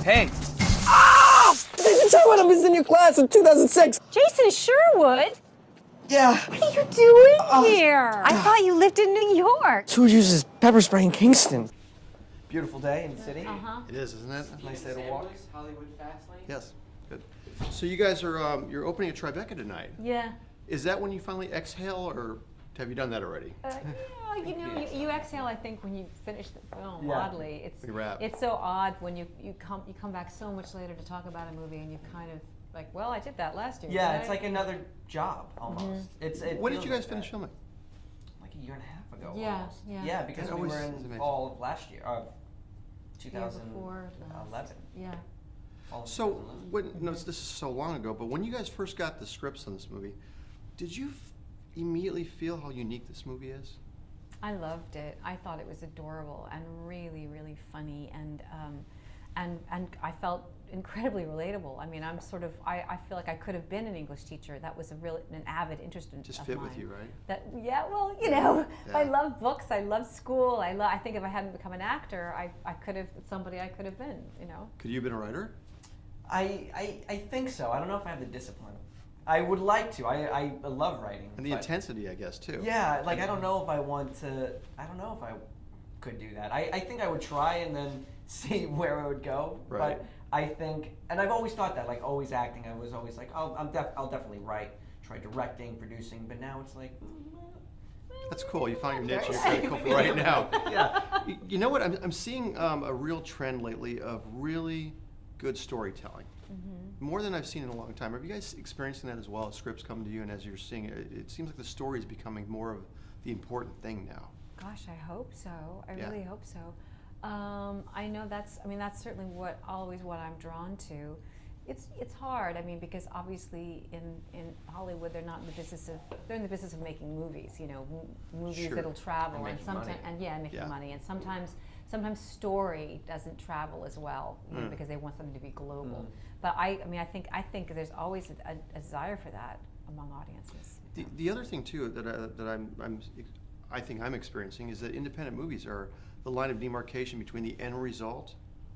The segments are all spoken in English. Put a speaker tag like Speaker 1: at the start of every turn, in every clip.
Speaker 1: Hey.
Speaker 2: Ah! Jason Sherwood was in your class in 2006.
Speaker 3: Jason Sherwood?
Speaker 2: Yeah.
Speaker 3: What are you doing here? I thought you lived in New York.
Speaker 2: Who uses pepper spray in Kingston?
Speaker 4: Beautiful day in the city.
Speaker 5: It is, isn't it?
Speaker 4: Nice day to walk.
Speaker 1: Hollywood Fastlane.
Speaker 5: Yes, good. So you guys are, you're opening a Tribeca tonight.
Speaker 3: Yeah.
Speaker 5: Is that when you finally exhale, or have you done that already?
Speaker 3: Yeah, you exhale, I think, when you finish the film,
Speaker 4: Yeah.
Speaker 3: oddly. It's so odd when you come back so much later to talk about a movie and you kind of like, well, I did that last year.
Speaker 4: Yeah,
Speaker 3: right?
Speaker 4: it's like another job almost.
Speaker 5: When did you guys finish filming?
Speaker 4: Like a year and a half ago.
Speaker 3: Yeah,
Speaker 4: almost.
Speaker 3: yeah.
Speaker 4: Yeah, because
Speaker 5: That
Speaker 4: we
Speaker 5: always
Speaker 4: were
Speaker 5: is
Speaker 4: in
Speaker 5: amazing.
Speaker 4: fall of last year, of
Speaker 3: Year before
Speaker 4: 2011.
Speaker 3: last. Yeah.
Speaker 4: Fall of
Speaker 5: So,
Speaker 4: 2011.
Speaker 5: this is so long ago, but when you guys first got the scripts on this movie, did you immediately feel how unique this movie is?
Speaker 3: I loved it. I thought it was adorable and really, really funny, and I felt incredibly relatable. I mean, I feel like I could have been an English teacher. That was an avid interest in
Speaker 5: Just
Speaker 3: of
Speaker 5: fit
Speaker 3: mine.
Speaker 5: with you, right?
Speaker 3: I
Speaker 5: Yeah.
Speaker 3: love books. I love school. I think if I hadn't become an actor, I could have somebody I could have been.
Speaker 5: Could you have been a writer?
Speaker 4: I think so. I don't know if I have the discipline. I would like to. I love writing.
Speaker 5: And the
Speaker 4: but-
Speaker 5: intensity, I guess, too.
Speaker 4: Yeah, like I don't know if I want to. I don't know if I could do that. I think I would try and then see where it would go.
Speaker 5: Right.
Speaker 4: But I think, and I've always thought that, like always acting, I was always like, oh, I'll definitely write, try directing, producing. But now it's like.
Speaker 5: That's cool. You found your niche. You're pretty cool for right now.
Speaker 4: Yeah.
Speaker 5: You know what? I'm seeing a real trend lately of really good storytelling. More than I've seen in a long time. Are you guys experiencing that as well? As scripts come to you, and as you're seeing it, it seems like the story is becoming more of the important thing now.
Speaker 3: Gosh, I hope so. I
Speaker 5: Yeah.
Speaker 3: really hope so. I know that's certainly always what I'm drawn to. It's hard. I mean, because obviously in Hollywood they're in the business of making movies. Movies
Speaker 5: Sure.
Speaker 3: that'll travel
Speaker 4: And
Speaker 3: and
Speaker 4: making
Speaker 3: sometimes
Speaker 4: money.
Speaker 3: making
Speaker 5: Yeah.
Speaker 3: money, and sometimes story doesn't travel as well because they want something to be global. But I think there's always a desire for that among audiences.
Speaker 5: The other thing too that I think I'm experiencing is that independent movies are the line of demarcation between the end result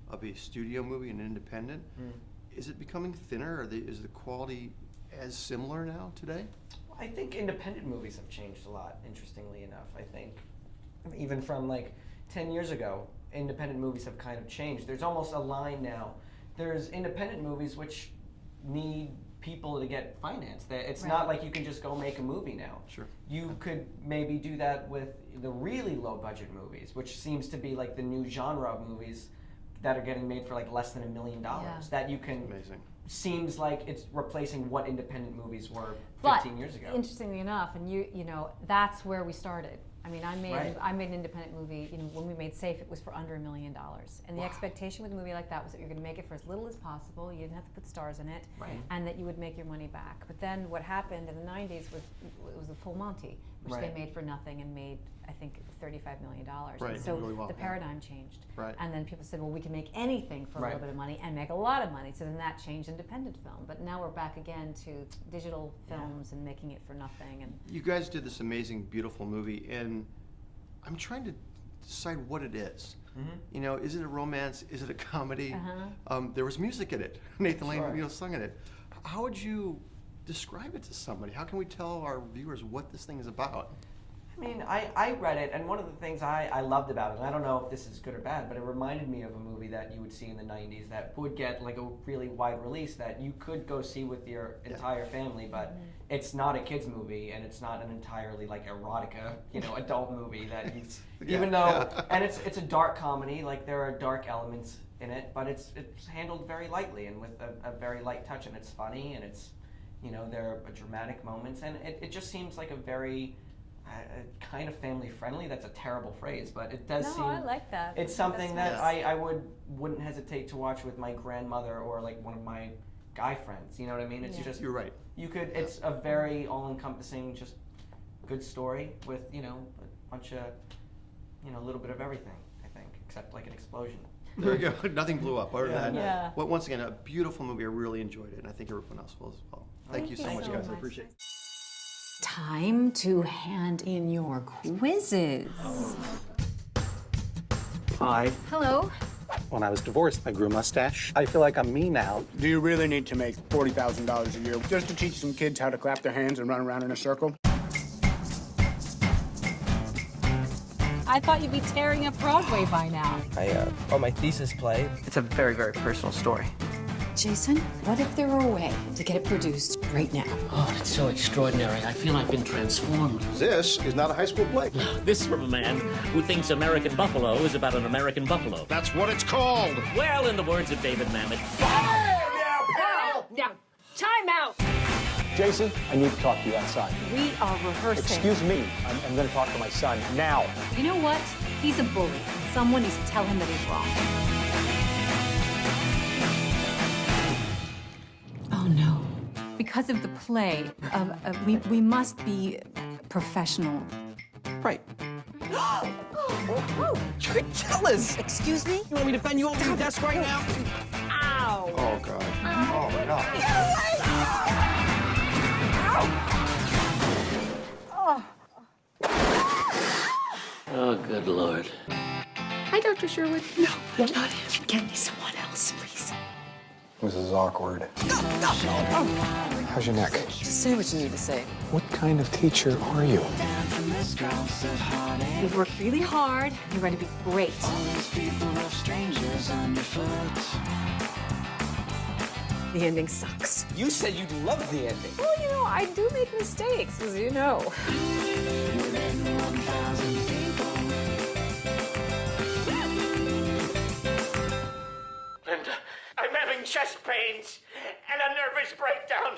Speaker 5: of a studio movie and independent. Is it becoming thinner, or is the quality as similar now today?
Speaker 4: I think independent movies have changed a lot, interestingly enough. I think even from like 10 years ago, independent movies have kind of changed. There's almost a line now. There's independent movies which need people to get financed. It's
Speaker 3: Right.
Speaker 4: not like you can just go make a movie now.
Speaker 5: Sure.
Speaker 4: You could maybe do that with the really low budget movies, which seems to be like the new genre of movies that are getting made for like less than $1 million.
Speaker 3: Yeah.
Speaker 4: That you can
Speaker 5: Amazing.
Speaker 4: seems like it's replacing what independent movies were 15
Speaker 3: But
Speaker 4: years ago.
Speaker 3: interestingly enough, and you know that's where we started. I mean, I made
Speaker 4: Right.
Speaker 3: an independent movie. When we made Safe, it was for under $1 million, and the expectation with a movie like that was that you're going to make it for as little as possible. You didn't have to put stars in it,
Speaker 4: Right.
Speaker 3: and that you would make your money back. But then what happened in the '90s was the Full Monty, which
Speaker 4: Right.
Speaker 3: they made for nothing and made, I think, $35 million.
Speaker 5: Right,
Speaker 3: And so
Speaker 5: did really well,
Speaker 3: the
Speaker 5: yeah.
Speaker 3: paradigm changed.
Speaker 5: Right.
Speaker 3: And then people said, well, we can make anything for a
Speaker 4: Right.
Speaker 3: little bit of money and make a lot of money. So then that changed independent film. But now we're back again to digital films and making it for nothing. And
Speaker 5: You guys did this amazing, beautiful movie, and I'm trying to decide what it is. You know, is it a romance? Is it a comedy? There was music in it. Nathan
Speaker 4: Sure.
Speaker 5: Lane, sung in it. How would you describe it to somebody? How can we tell our viewers what this thing is about?
Speaker 4: I mean, I read it, and one of the things I loved about it, and I don't know if this is good or bad, but it reminded me of a movie that you would see in the 90s that would get like a really wide release that you could go see with your entire family, but it's not a kid's movie, and it's not an entirely like erotica, adult movie that you, even though, and it's a dark comedy, like there are dark elements in it, but it's handled very lightly and with a very light touch, and it's funny, and it's, there are dramatic moments, and it just seems like a very kind of family friendly. That's a terrible phrase, but it does seem.
Speaker 3: No, I like that.
Speaker 4: It's something that
Speaker 3: That's
Speaker 4: I wouldn't hesitate to watch with my grandmother or like one of my guy friends. You know what I mean? It's just
Speaker 5: You're right.
Speaker 4: you could. It's a very all-encompassing, just good story with a bunch of a little bit of everything. I think, except like an explosion.
Speaker 5: There we go. Nothing blew up. Other than that,
Speaker 3: Yeah.
Speaker 5: well, once again, a beautiful movie. I really enjoyed it, and I think everyone else will as well. Thank you so much, guys. I appreciate it.
Speaker 6: Time to hand in your quizzes.
Speaker 2: Hi.
Speaker 3: Hello.
Speaker 1: When I was divorced, I grew a mustache. I feel like I'm me now.
Speaker 7: Do you really need to make $40,000 a year just to teach some kids how to clap their hands and run around in a circle?
Speaker 6: I thought you'd be tearing up Broadway by now.
Speaker 2: On my thesis play. It's a very, very personal story.
Speaker 6: Jason, what if there were a way to get it produced right now?
Speaker 8: Oh, it's so extraordinary. I feel I've been transformed.
Speaker 5: This is not a high school play.
Speaker 8: This from a man who thinks American Buffalo is about an American buffalo.
Speaker 5: That's what it's called.
Speaker 8: Well, in the words of David Mamet,
Speaker 6: Now, time out!
Speaker 9: Jason, I need to talk to you outside.
Speaker 6: We are rehearsing.
Speaker 9: Excuse me, I'm going to talk to my son now.
Speaker 6: You know what? He's a bully. Someone needs to tell him that he's wrong. Oh, no.
Speaker 3: Because of the play, we must be professional.
Speaker 2: Right. You're jealous.
Speaker 6: Excuse me?
Speaker 2: You want me to bend you over your desk right now?
Speaker 6: Ow!
Speaker 5: Oh, God. Oh, my God.
Speaker 8: oh, good Lord.
Speaker 6: Hi, Dr. Sherwood. No, not him. Get me someone else, please.
Speaker 9: This is awkward. How's your neck?
Speaker 6: Just say what you need to say.
Speaker 9: What kind of teacher are you?
Speaker 6: You've worked really hard. You're going to be great. The ending sucks.
Speaker 2: You said you loved the ending.
Speaker 6: Well, you know, I do make mistakes, as you know.
Speaker 8: Linda, I'm having chest pains and a nervous breakdown.